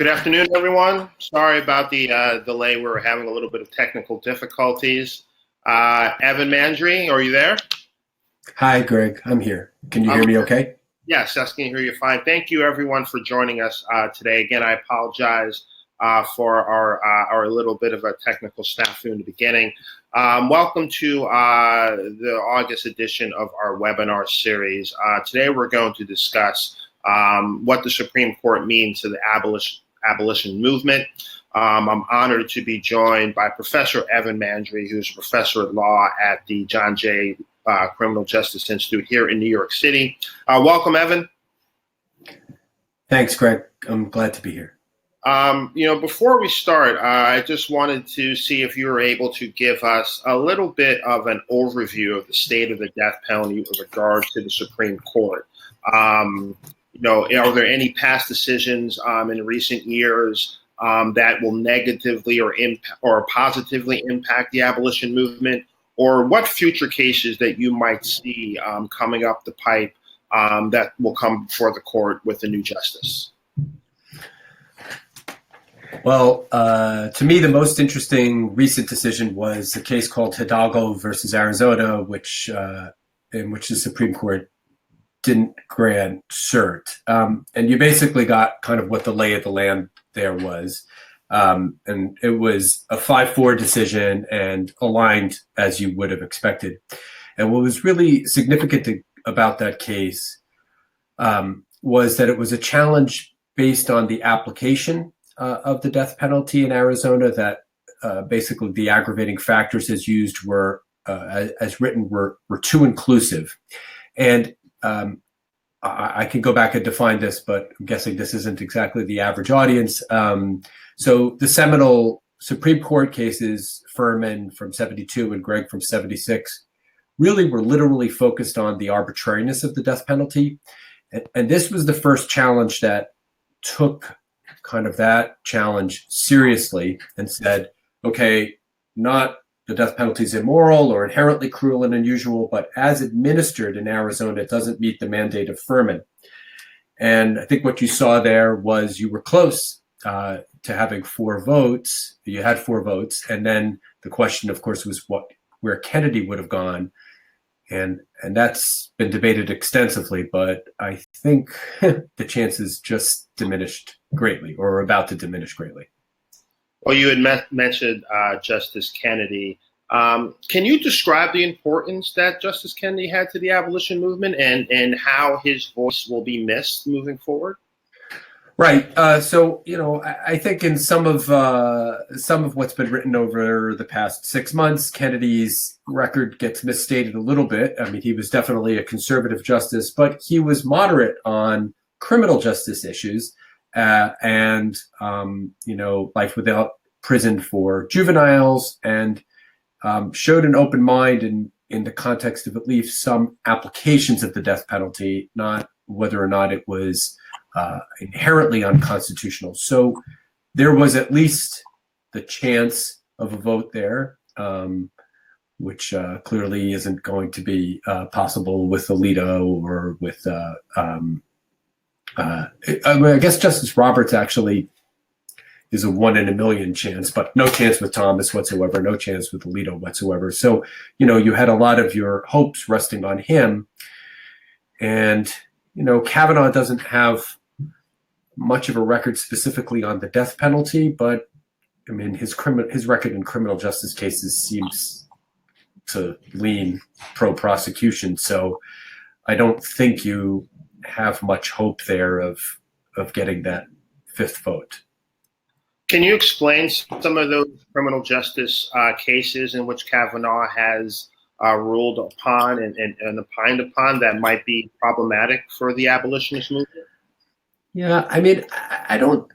Good afternoon, everyone. Sorry about the delay. We were having a little bit of technical difficulties. Evan Mandery, are you there? Hi, Greg. I'm here. Can you hear me okay? Yes, I can hear you fine. Thank you, everyone, for joining us today. Again, I apologize for our little bit of a technical snafu in the beginning. Welcome to the August edition of our webinar series. Today, we're going to discuss what the Supreme Court means to the abolition movement. I'm honored to be joined by Professor Evan Mandery, who's a professor at law at the John Jay Criminal Justice Institute here in New York City. Welcome, Evan. Thanks, Greg. I'm glad to be here. Before we start, I just wanted to see if you were able to give us a little bit of an overview of the state of the death penalty with regard to the Supreme Court. Are there any past decisions in recent years that will negatively or positively impact the abolition movement, or what future cases that you might see coming up the pipe that will come before the court with a new justice? Well, to me, the most interesting recent decision was a case called Hidalgo versus Arizona, in which the Supreme Court didn't grant cert. And you basically got kind of what the lay of the land there was. And it was a 5-4 decision and aligned as you would have expected. And what was really significant about that case was that it was a challenge based on the application of the death penalty in Arizona, that basically the aggravating factors as used were, as written, were too inclusive. And I can go back and define this, but I'm guessing this isn't exactly the average audience. So the seminal Supreme Court cases, Furman from 72 and Gregg from 76, really were literally focused on the arbitrariness of the death penalty. And this was the first challenge that took kind of that challenge seriously and said, okay, not the death penalty is immoral or inherently cruel and unusual, but as administered in Arizona, it doesn't meet the mandate of Furman. And I think what you saw there was you were close to having 4 votes. You had 4 votes. And then the question, of course, was where Kennedy would have gone. And that's been debated extensively, but I think the chances just diminished greatly, or are about to diminish greatly. Well, you had mentioned Justice Kennedy. Can you describe the importance that Justice Kennedy had to the abolition movement and how his voice will be missed moving forward? Right. So, I think in some of what's been written over the past 6 months, Kennedy's record gets misstated a little bit. I mean, he was definitely a conservative justice, but he was moderate on criminal justice issues. And life without prison for juveniles, and showed an open mind in the context of at least some applications of the death penalty, not whether or not it was inherently unconstitutional. So there was at least the chance of a vote there, which clearly isn't going to be possible with Alito or with I guess Justice Roberts actually is a 1 in a million chance, but no chance with Thomas whatsoever, no chance with Alito whatsoever. So, you had a lot of your hopes resting on him. And, Kavanaugh doesn't have much of a record specifically on the death penalty, but I mean, his record in criminal justice cases seems to lean pro-prosecution. So I don't think you have much hope there of getting that 5th vote. Can you explain some of those criminal justice cases in which Kavanaugh has ruled upon and opined upon that might be problematic for the abolitionist movement? Yeah, I mean, I don't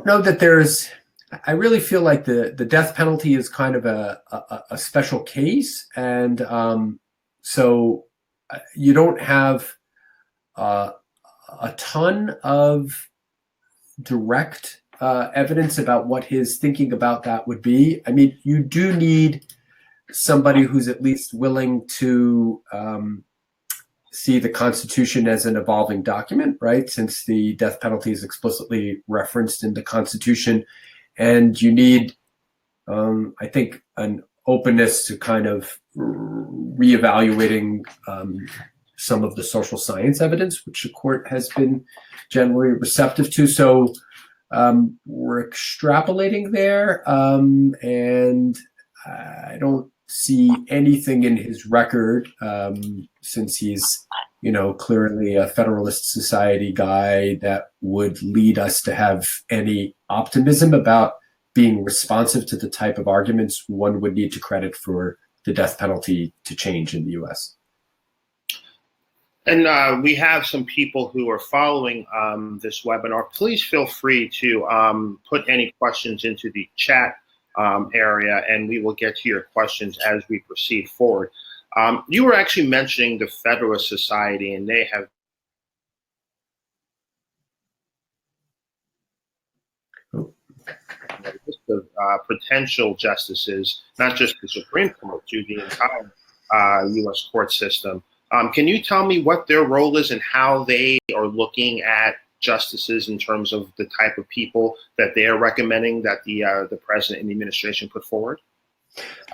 know that there's. I really feel like the death penalty is kind of a special case, and so you don't have a ton of direct evidence about what his thinking about that would be. I mean, you do need somebody who's at least willing to see the Constitution as an evolving document, right? Since the death penalty is explicitly referenced in the Constitution, and you need, I think, an openness to kind of reevaluating some of the social science evidence, which the court has been generally receptive to. So we're extrapolating there, and I don't see anything in his record, since he's, clearly a Federalist Society guy, that would lead us to have any optimism about being responsive to the type of arguments one would need to credit for the death penalty to change in the U.S. And we have some people who are following this webinar. Please feel free to put any questions into the chat area, and we will get to your questions as we proceed forward. You were actually mentioning the Federalist Society, and they have a list of potential justices, not just the Supreme Court, to the entire U.S. court system. Can you tell me what their role is and how they are looking at justices in terms of the type of people that they are recommending that the president and the administration put forward?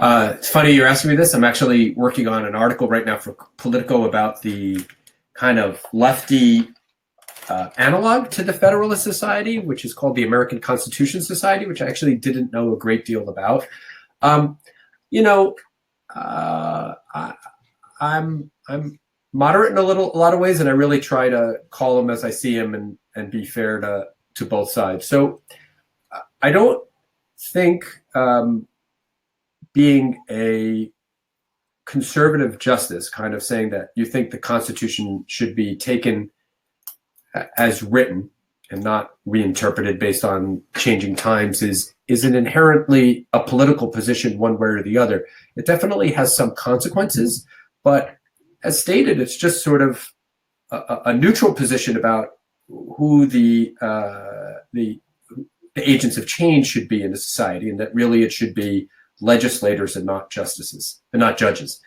It's funny you're asking me this. I'm actually working on an article right now for Politico about the kind of lefty analog to the Federalist Society, which is called the American Constitution Society, which I actually didn't know a great deal about. I'm moderate in a lot of ways, and I really try to call them as I see them and be fair to both sides. So I don't think being a conservative justice, kind of saying that you think the Constitution should be taken as written and not reinterpreted based on changing times, is an inherently a political position one way or the other. It definitely has some consequences, but as stated, it's just sort of a neutral position about who the agents of change should be in a society, and that really it should be legislators and not justices and not judges.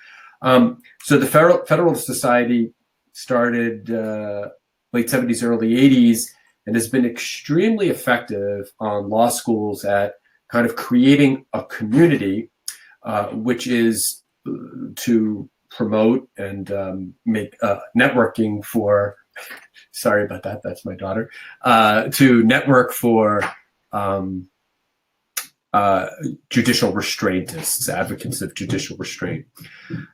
So the Federalist Society started late 70s, early 80s, and has been extremely effective on law schools at kind of creating a community, which is to promote and make networking for, sorry about that, that's my daughter, to network for judicial restraintists, advocates of judicial restraint.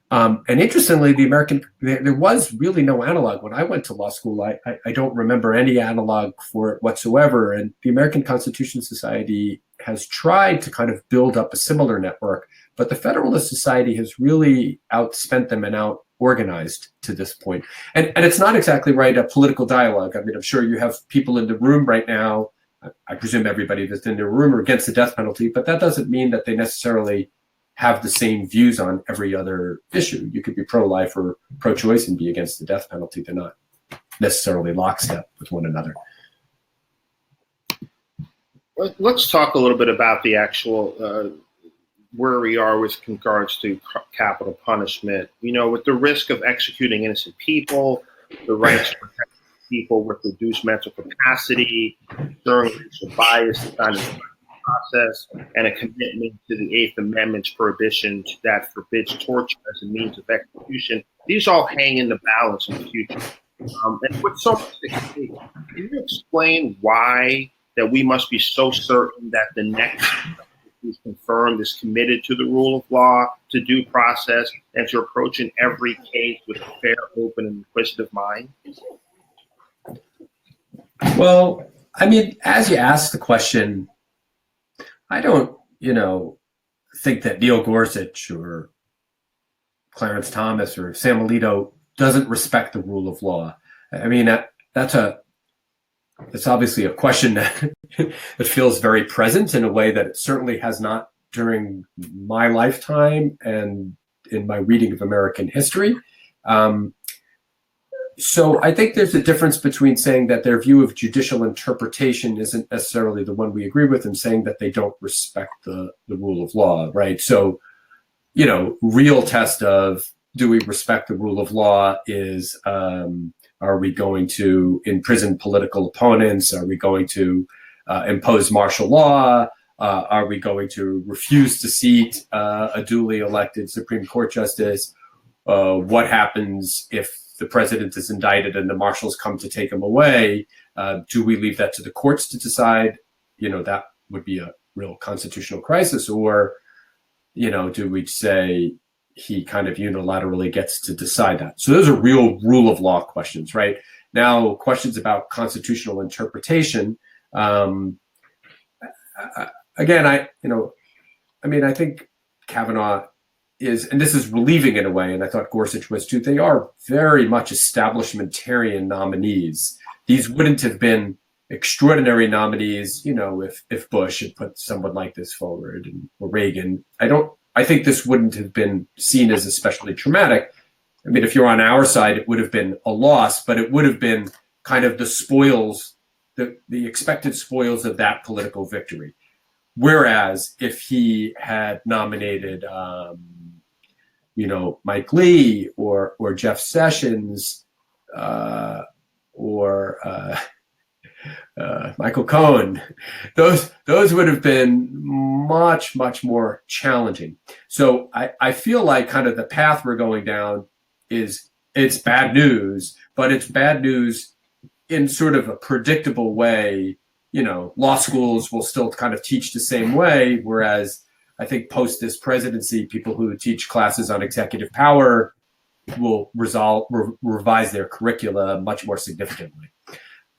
And interestingly, there was really no analog. When I went to law school, I don't remember any analog for it whatsoever. And the American Constitution Society has tried to kind of build up a similar network, but the Federalist Society has really outspent them and out-organized to this point. And it's not exactly right, a political dialogue. I mean, I'm sure you have people in the room right now, I presume everybody that's in the room are against the death penalty, but that doesn't mean that they necessarily have the same views on every other issue. You could be pro-life or pro-choice and be against the death penalty. They're not necessarily lockstep with one another. Let's talk a little bit about the actual where we are with regards to capital punishment. With the risk of executing innocent people, the rights to protect people with reduced mental capacity, during racial bias, the kind of process, and a commitment to the Eighth Amendment's prohibition that forbids torture as a means of execution. These all hang in the balance in the future. And with so much at stake, can you explain why that we must be so certain that the next who's confirmed is committed to the rule of law, to due process, and to approach in every case with a fair, open, and inquisitive mind? Well, I mean, as you ask the question, I don't, think that Neil Gorsuch or Clarence Thomas or Sam Alito doesn't respect the rule of law. I mean, that's obviously a question that feels very present in a way that it certainly has not during my lifetime and in my reading of American history. So I think there's a difference between saying that their view of judicial interpretation isn't necessarily the one we agree with, and saying that they don't respect the rule of law, right? So, real test of do we respect the rule of law is, are we going to imprison political opponents? Are we going to impose martial law? Are we going to refuse to seat a duly elected Supreme Court justice? What happens if the president is indicted and the marshals come to take him away? Do we leave that to the courts to decide? That would be a real constitutional crisis. Or, do we say he kind of unilaterally gets to decide that? So those are real rule of law questions, right? Now, questions about constitutional interpretation. Again, I think Kavanaugh is, and this is relieving in a way, and I thought Gorsuch was too, they are very much establishmentarian nominees. These wouldn't have been extraordinary nominees, if Bush had put someone like this forward, or Reagan. I think this wouldn't have been seen as especially traumatic. I mean, if you're on our side, it would have been a loss, but it would have been kind of the spoils, the expected spoils of that political victory. Whereas if he had nominated, Mike Lee or Jeff Sessions or Michael Cohen, those would have been much, much more challenging. So I feel like kind of the path we're going down it's bad news, but it's bad news in sort of a predictable way. Law schools will still kind of teach the same way, whereas I think post this presidency, people who teach classes on executive power will revise their curricula much more significantly.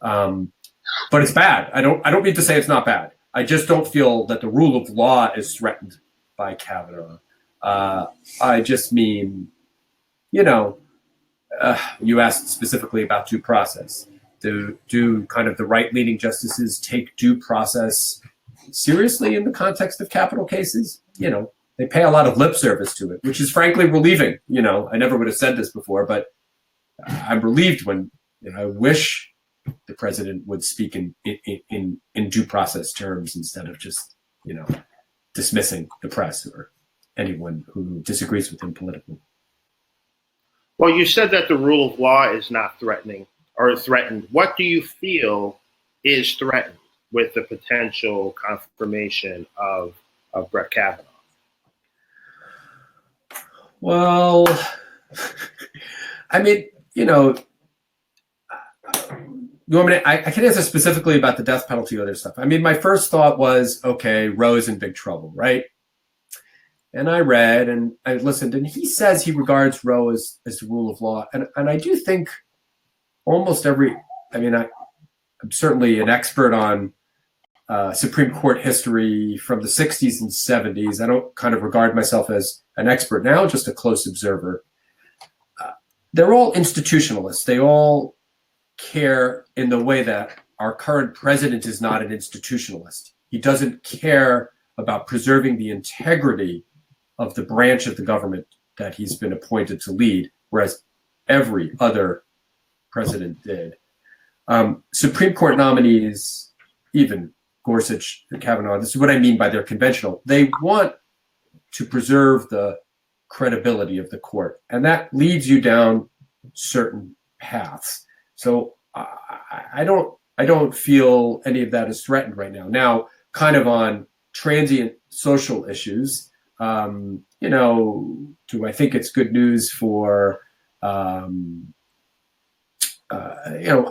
But it's bad. I don't mean to say it's not bad. I just don't feel that the rule of law is threatened by Kavanaugh. I just mean, you asked specifically about due process. Do kind of the right-leaning justices take due process seriously in the context of capital cases? They pay a lot of lip service to it, which is frankly relieving. I never would have said this before, but I'm relieved when I wish the president would speak in due process terms instead of just, dismissing the press or anyone who disagrees with him politically. Well, you said that the rule of law is not threatened. What do you feel is threatened with the potential confirmation of Brett Kavanaugh? Well, I mean, you want me to, I can answer specifically about the death penalty or other stuff. I mean, my first thought was, okay, Roe's in big trouble, right? And I read and I listened, and he says he regards Roe as the rule of law. And I do think almost I'm certainly an expert on Supreme Court history from the 60s and 70s. I don't kind of regard myself as an expert now, just a close observer. They're all institutionalists. They all care in the way that our current president is not an institutionalist. He doesn't care about preserving the integrity of the branch of the government that he's been appointed to lead, whereas every other president did. Supreme Court nominees, even Gorsuch and Kavanaugh, this is what I mean by they're conventional. They want to preserve the credibility of the court, and that leads you down certain paths. So I don't feel any of that is threatened right now. Now, kind of on transient social issues, do I think it's good news for? I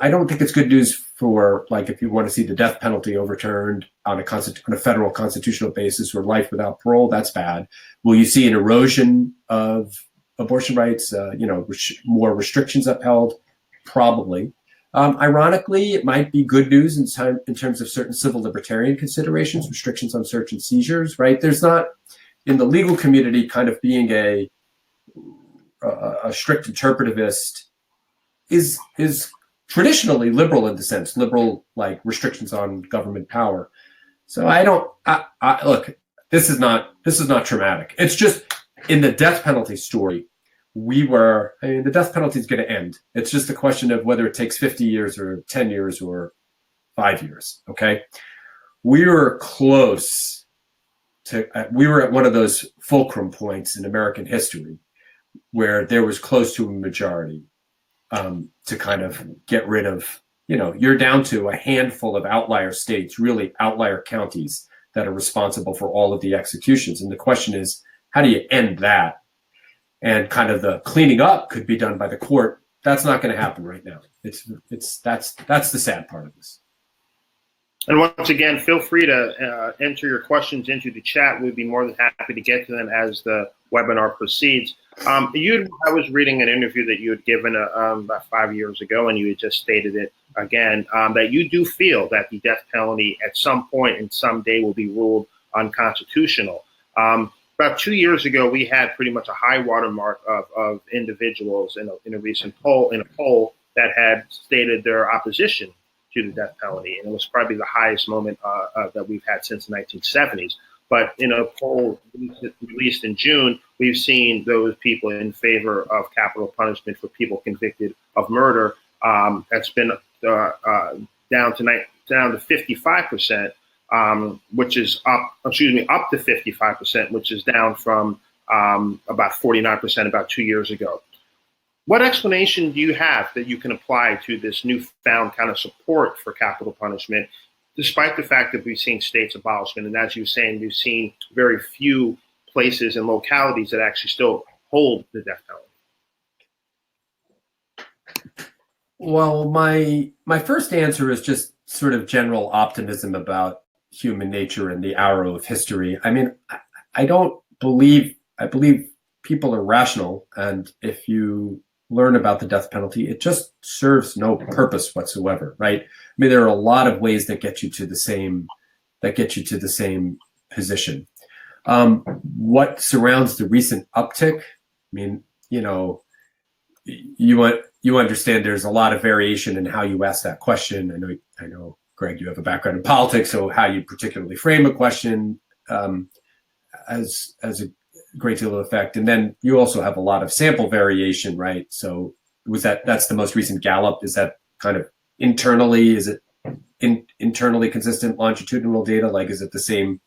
don't think it's good news for, like, if you want to see the death penalty overturned on a federal constitutional basis or life without parole, that's bad. Will you see an erosion of abortion rights? More restrictions upheld? Probably. Ironically, it might be good news in terms of certain civil libertarian considerations, restrictions on search and seizures, right? There's not, in the legal community, kind of being a strict interpretivist is traditionally liberal in the sense, liberal, like restrictions on government power. So look, this is not traumatic. It's just in the death penalty story, the death penalty is going to end. It's just a question of whether it takes 50 years or 10 years or 5 years. Okay. We were close to, we were at one of those fulcrum points in American history where there was close to a majority to kind of get rid of, you're down to a handful of outlier states, really outlier counties that are responsible for all of the executions. And the question is, how do you end that? And kind of the cleaning up could be done by the court. That's not going to happen right now. That's the sad part of this. And once again, feel free to enter your questions into the chat. We'd be more than happy to get to them as the webinar proceeds. I was reading an interview that you had given about 5 years ago, and you had just stated it again, that you do feel that the death penalty at some point and someday will be ruled unconstitutional. About 2 years ago, we had pretty much a high watermark of individuals in a recent poll, that had stated their opposition to the death penalty, and it was probably the highest moment that we've had since the 1970s. But in a poll released in June, we've seen those people in favor of capital punishment for people convicted of murder. That's been down to 55%, which is up to 55%, which is down from about 49% about 2 years ago. What explanation do you have that you can apply to this newfound kind of support for capital punishment, despite the fact that we've seen states abolishment? And as you're saying, we've seen very few places and localities that actually still hold the death penalty. Well, my first answer is just sort of general optimism about human nature and the arrow of history. I mean, I believe people are rational, and if you learn about the death penalty, it just serves no purpose whatsoever, right? I mean, there are a lot of ways that get you to the same position. What surrounds the recent uptick? I mean, you understand there's a lot of variation in how you ask that question. I know, Greg, you have a background in politics, so how you particularly frame a question has a great deal of effect. And then you also have a lot of sample variation, right? So that's the most recent Gallup? Is that kind of internally, is it internally consistent longitudinal data? Like, is it the same?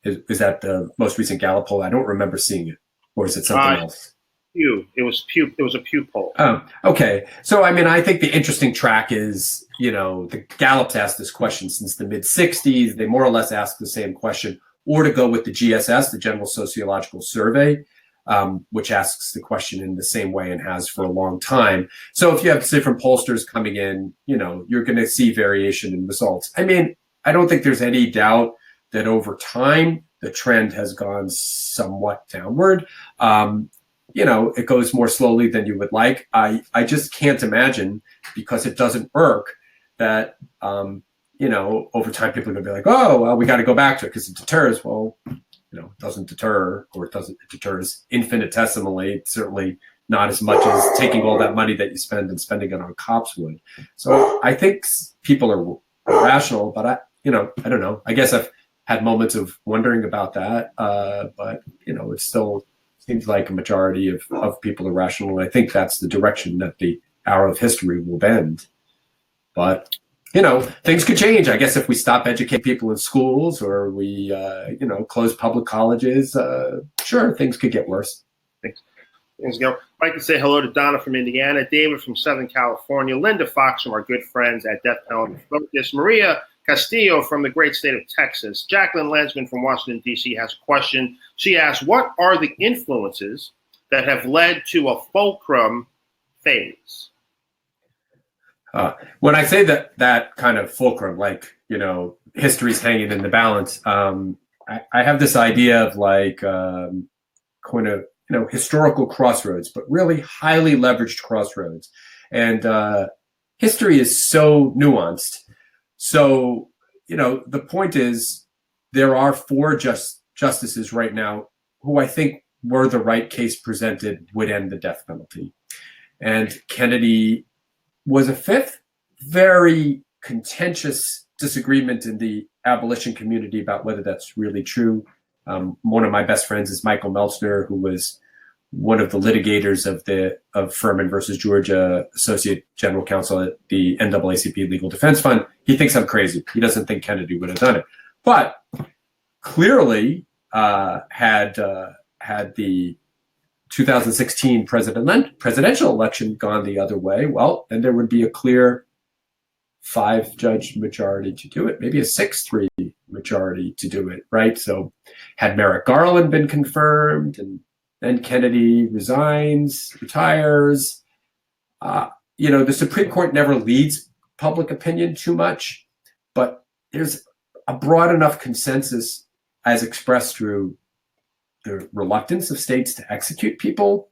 Is that the most recent Gallup poll? I don't remember seeing it. Or is it something else? It was a Pew poll. Oh, okay. So, I mean, I think the interesting track is, the Gallup's asked this question since the mid-'60s. They more or less ask the same question. Or to go with the GSS, the General Sociological Survey, which asks the question in the same way and has for a long time. So if you have different pollsters coming in, you're going to see variation in results. I mean, I don't think there's any doubt that over time, the trend has gone somewhat downward. It goes more slowly than you would like. I just can't imagine, because it doesn't work, that over time people are going to be like, oh, well, we got to go back to it because it deters. Well, it doesn't deter, or it deters infinitesimally. It's certainly not as much as taking all that money that you spend and spending it on cops would. So I think people are rational, but I don't know. I guess I've had moments of wondering about that, but it still seems like a majority of people are rational, and I think that's the direction that the arrow of history will bend. But things could change. I guess if we stop educating people in schools, or we, close public colleges, sure, things could get worse. Things go. I'd like to say hello to Donna from Indiana, David from Southern California, Linda Fox from our good friends at Death Penalty Focus, Maria Castillo from the great state of Texas, Jacqueline Lensman from Washington, D.C. has a question. She asks, what are the influences that have led to a fulcrum phase? When I say that kind of fulcrum, like, history's hanging in the balance, I have this idea of like kind of, historical crossroads, but really highly leveraged crossroads. And history is so nuanced. So, the point is, there are 4 justices right now who I think were the right case presented would end the death penalty. And Kennedy was a 5th. Very contentious disagreement in the abolition community about whether that's really true. One of my best friends is Michael Meltzner, who was one of the litigators of Furman versus Georgia, Associate General Counsel at the NAACP Legal Defense Fund. He thinks I'm crazy. He doesn't think Kennedy would have done it, but clearly had the 2016 presidential election gone the other way, well, then there would be a clear 5-judge majority to do it, maybe a 6-3 majority to do it, right? So had Merrick Garland been confirmed and then Kennedy retires, the Supreme Court never leads public opinion too much, but there's a broad enough consensus as expressed through the reluctance of states to execute people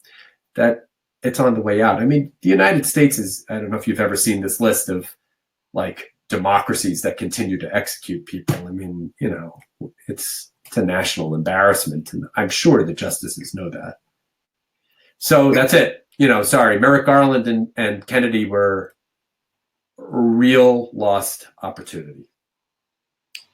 that it's on the way out. I mean, the United States is, I don't know if you've ever seen this list of like democracies that continue to execute people. I mean, it's a national embarrassment, and I'm sure the justices know that. So that's it. Sorry, Merrick Garland and Kennedy were a real lost opportunity.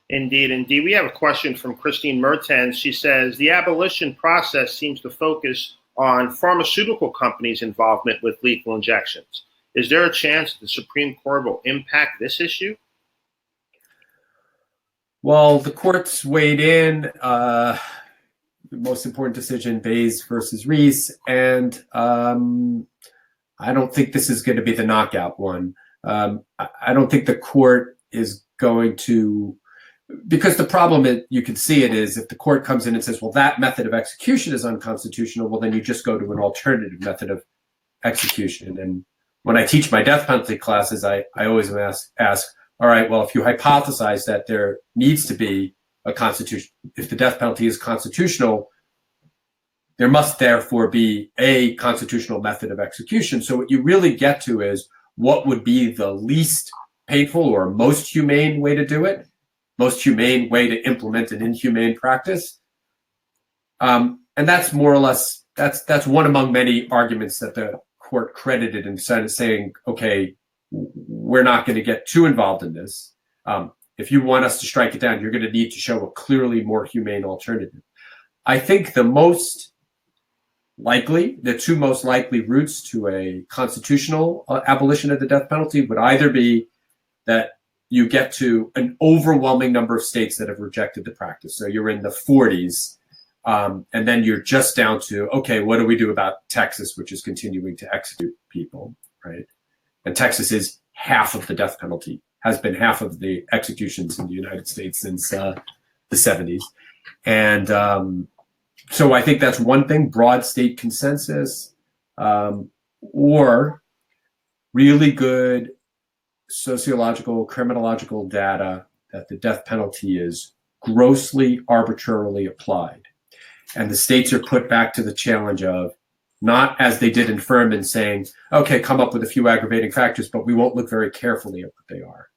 Indeed. We have a question from Christine Mertens. She says, the abolition process seems to focus on pharmaceutical companies' involvement with lethal injections. Is there a chance that the Supreme Court will impact this issue? Well, the courts weighed in, the most important decision, Bays versus Reese, and I don't think this is going to be the knockout one. I don't think the court is going to, because the problem you can see it is if the court comes in and says, well, that method of execution is unconstitutional, well, then you just go to an alternative method of execution. And when I teach my death penalty classes, I always ask, all right, well, if you hypothesize that there needs to be a constitution, if the death penalty is constitutional, there must therefore be a constitutional method of execution. So what you really get to is what would be the least painful or most humane way to do it, most humane way to implement an inhumane practice. And that's more or less, that's one among many arguments that the court credited instead of saying, okay, we're not going to get too involved in this. If you want us to strike it down, you're going to need to show a clearly more humane alternative. I think the two most likely routes to a constitutional abolition of the death penalty would either be that you get to an overwhelming number of states that have rejected the practice. So you're in the 40s, and then you're just down to, okay, what do we do about Texas, which is continuing to execute people, right? And Texas is half of the death penalty, has been half of the executions in the United States since the 70s. And so I think that's one thing, broad state consensus, or really good sociological, criminological data that the death penalty is grossly arbitrarily applied. And the states are put back to the challenge of, not as they did in Furman, saying, okay, come up with a few aggravating factors, but we won't look very carefully at what they are.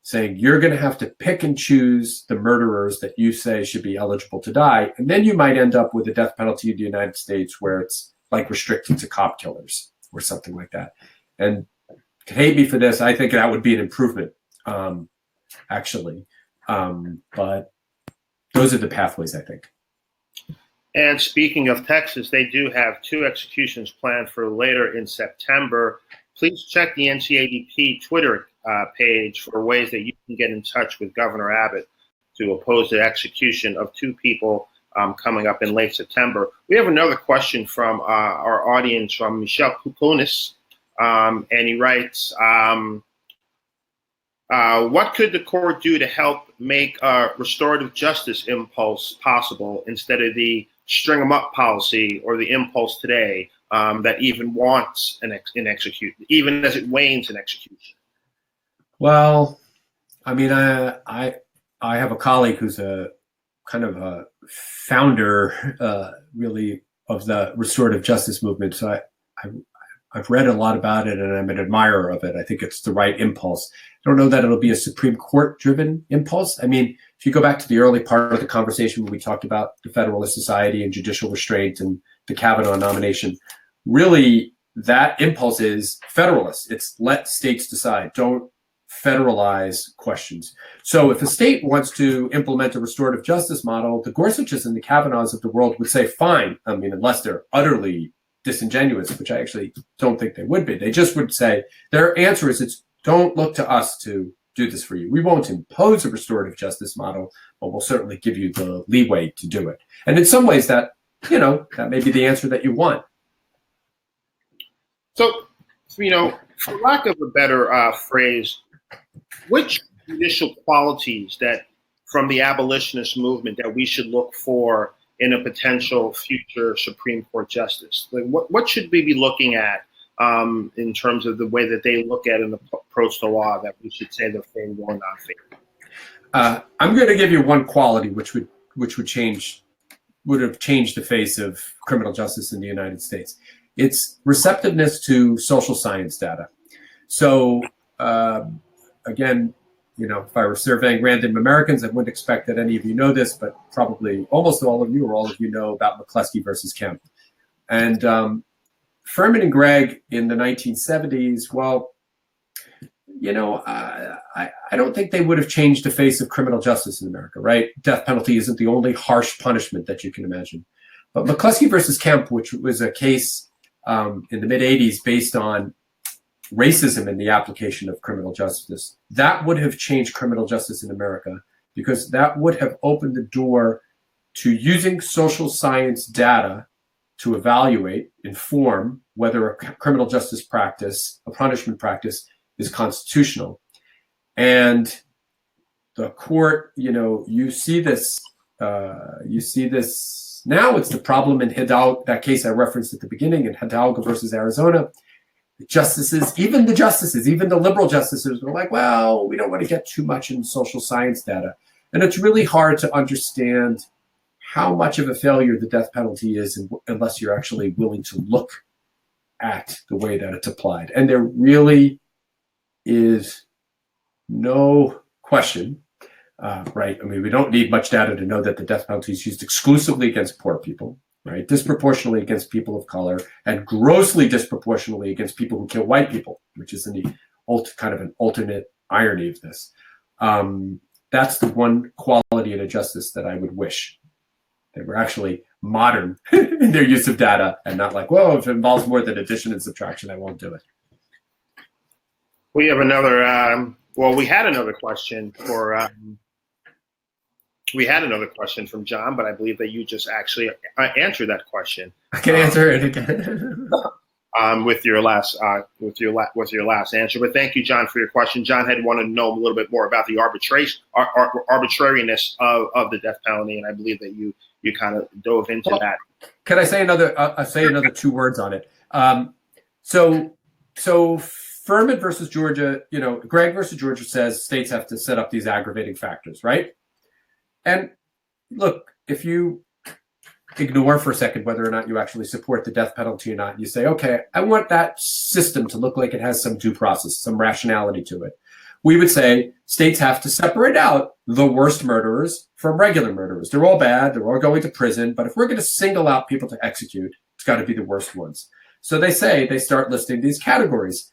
Saying you're going to have to pick and choose the murderers that you say should be eligible to die. And then you might end up with a death penalty in the United States where it's like restricted to cop killers or something like that. And could hate me for this, I think that would be an improvement, actually. But those are the pathways, I think. And speaking of Texas, they do have 2 executions planned for later in September. Please check the NCADP Twitter page for ways that you can get in touch with Governor Abbott to oppose the execution of 2 people coming up in late September. We have another question from our audience from Michelle Kukunis, and he writes, what could the court do to help make a restorative justice impulse possible instead of the string them up policy or the impulse today that even wants an execution, even as it wanes in execution? Well, I mean, I have a colleague who's a kind of a founder, really, of the restorative justice movement. So I've read a lot about it, and I'm an admirer of it. I think it's the right impulse. I don't know that it'll be a Supreme Court-driven impulse. I mean, if you go back to the early part of the conversation when we talked about the Federalist Society and judicial restraint and the Kavanaugh nomination, really that impulse is federalist. It's let states decide. Don't federalize questions. So if a state wants to implement a restorative justice model, the Gorsuches and the Kavanaughs of the world would say, fine. I mean, unless they're utterly disingenuous, which I actually don't think they would be. They just would say, their answer is, don't look to us to do this for you. We won't impose a restorative justice model, but we'll certainly give you the leeway to do it. And in some ways, that that may be the answer that you want. So, for lack of a better phrase, which judicial qualities that from the abolitionist movement that we should look for in a potential future Supreme Court justice? Like, what should we be looking at in terms of the way that they look at an approach to law that we should say they're favorable or not favorable? I'm going to give you one quality which would have changed the face of criminal justice in the United States. It's receptiveness to social science data. So again, if I were surveying random Americans, I wouldn't expect that any of you know this, but probably almost all of you or all of you know about McCleskey versus Kemp. And Furman and Gregg in the 1970s, well, I don't think they would have changed the face of criminal justice in America, right? Death penalty isn't the only harsh punishment that you can imagine. But McCleskey versus Kemp, which was a case in the mid-'80s based on racism in the application of criminal justice, that would have changed criminal justice in America, because that would have opened the door to using social science data to evaluate, inform whether a criminal justice practice, a punishment practice, is constitutional. And the court, you see this now. It's the problem in Hidalgo, that case I referenced at the beginning, in Hidalgo versus Arizona. The justices, even the liberal justices, were like, well, we don't want to get too much in social science data. And it's really hard to understand how much of a failure the death penalty is unless you're actually willing to look at the way that it's applied. And there really is no question, right? I mean, we don't need much data to know that the death penalty is used exclusively against poor people, right? Disproportionately against people of color, and grossly disproportionately against people who kill white people, which is kind of an alternate irony of this. That's the one quality in a justice that I would wish. They were actually modern in their use of data, and not like, whoa, if it involves more than addition and subtraction, I won't do it. We have another, we had another question from John, but I believe that you just actually answered that question. I can answer it again. With your last answer. But thank you, John, for your question. John had wanted to know a little bit more about the arbitrariness of the death penalty, and I believe that you kind of dove into that. Can I say another 2 words on it? So Furman versus Georgia, Gregg versus Georgia says states have to set up these aggravating factors, right? And look, if you ignore for a second whether or not you actually support the death penalty or not, you say, okay, I want that system to look like it has some due process, some rationality to it. We would say states have to separate out the worst murderers from regular murderers. They're all bad, they're all going to prison, but if we're going to single out people to execute, it's got to be the worst ones. So they start listing these categories.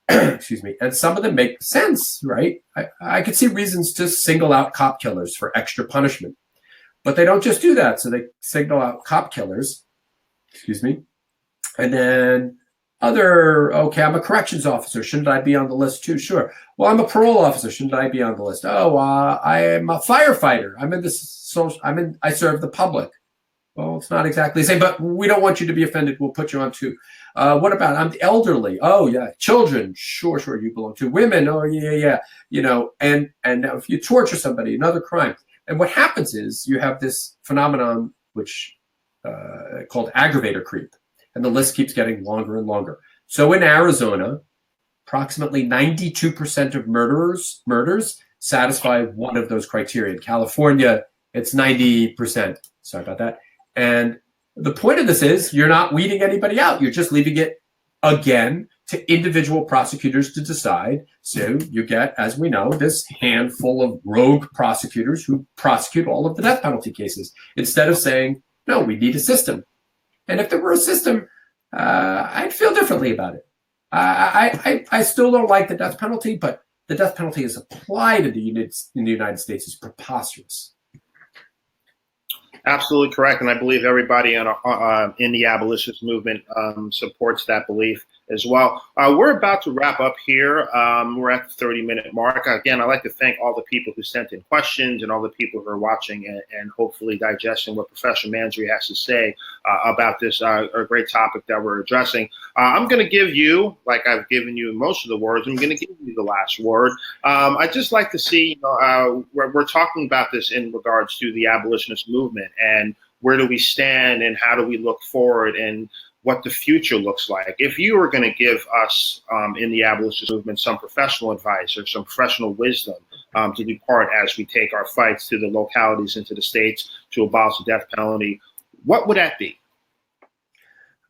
Excuse me. And some of them make sense, right? I could see reasons to single out cop killers for extra punishment. But they don't just do that. So they single out cop killers, and then I'm a corrections officer. Shouldn't I be on the list too? Sure. Well, I'm a parole officer. Shouldn't I be on the list? I'm a firefighter. I serve the public. Well, it's not exactly the same, but we don't want you to be offended. We'll put you on too. What about, I'm the elderly? Oh yeah. Children. Sure. You belong to. Women. Oh yeah. And now if you torture somebody, another crime. And what happens is you have this phenomenon which called aggravator creep, and the list keeps getting longer and longer. So in Arizona, approximately 92% of murders satisfy one of those criteria. In California, it's 90%. Sorry about that. And the point of this is you're not weeding anybody out. You're just leaving it, again, to individual prosecutors to decide. So you get, as we know, this handful of rogue prosecutors who prosecute all of the death penalty cases, instead of saying, no, we need a system. And if there were a system, I'd feel differently about it. I still don't like the death penalty, but the death penalty is applied in the United States is preposterous. Absolutely correct, and I believe everybody in the abolitionist movement supports that belief. as well. We're about to wrap up here. We're at the 30-minute mark. Again, I'd like to thank all the people who sent in questions and all the people who are watching and hopefully digesting what Professor Mandery has to say about this a great topic that we're addressing. I'm going to give you, like I've given you most of the words, I'm going to give you the last word. I'd just like to see, we're talking about this in regards to the abolitionist movement and where do we stand and how do we look forward and what the future looks like. If you were going to give us in the abolitionist movement some professional advice or some professional wisdom to depart as we take our fights to the localities and to the states to abolish the death penalty, what would that be?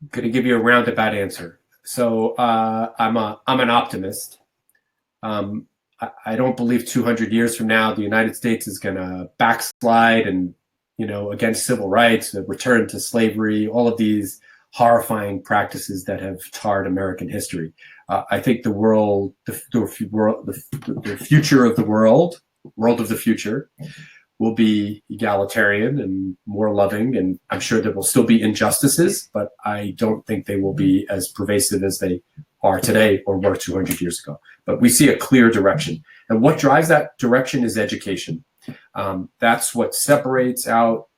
I'm going to give you a roundabout answer. So I'm an optimist. I don't believe 200 years from now the United States is going to backslide and, against civil rights, return to slavery, all of these horrifying practices that have tarred American history. I think the future of the world of the future, will be egalitarian and more loving, and I'm sure there will still be injustices, but I don't think they will be as pervasive as they are today or were 200 years ago. But we see a clear direction. And what drives that direction is education. That's what separates out,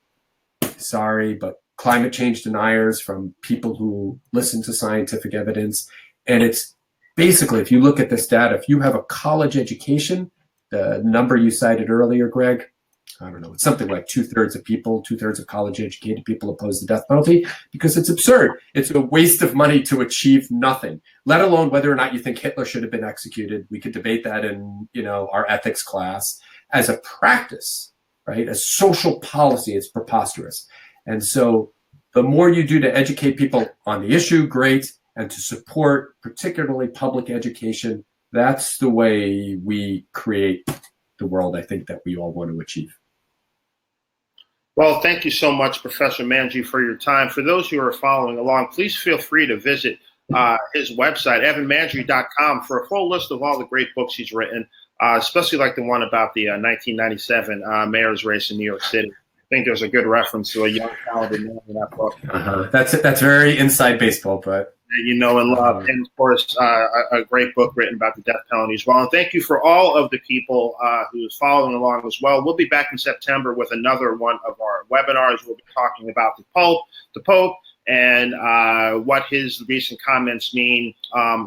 climate change deniers from people who listen to scientific evidence. And it's basically, if you look at this data, if you have a college education, the number you cited earlier, Greg, I don't know, it's something like 2/3 of college educated people oppose the death penalty because it's absurd. It's a waste of money to achieve nothing, let alone whether or not you think Hitler should have been executed. We could debate that in, our ethics class. As a practice, right, as social policy, it's preposterous. And so the more you do to educate people on the issue, great, and to support particularly public education, that's the way we create the world I think that we all want to achieve. Well, thank you so much, Professor Mandery, for your time. For those who are following along, please feel free to visit his website, evanmandery.com, for a full list of all the great books he's written, especially like the one about the 1997 mayor's race in New York City. I think there's a good reference to a young, talented man in that book. That's very inside baseball, but and love. And of course, a great book written about the death penalty as well. And thank you for all of the people who is following along as well. We'll be back in September with another one of our webinars. We'll be talking about the Pope, and what his recent comments mean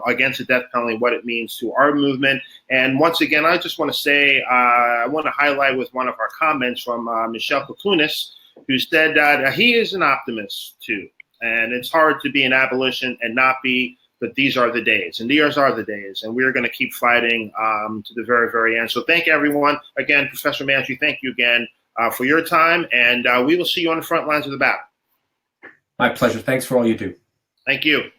against the death penalty, what it means to our movement. And once again, I just want to say, I want to highlight with one of our comments from Michelle Kakunis, who said that he is an optimist too. And it's hard to be an abolition and not be, but these are the days. And these are the days. And we're going to keep fighting to the very, very end. So thank everyone. Again, Professor Mandery, thank you again for your time. And we will see you on the front lines of the battle. My pleasure. Thanks for all you do. Thank you.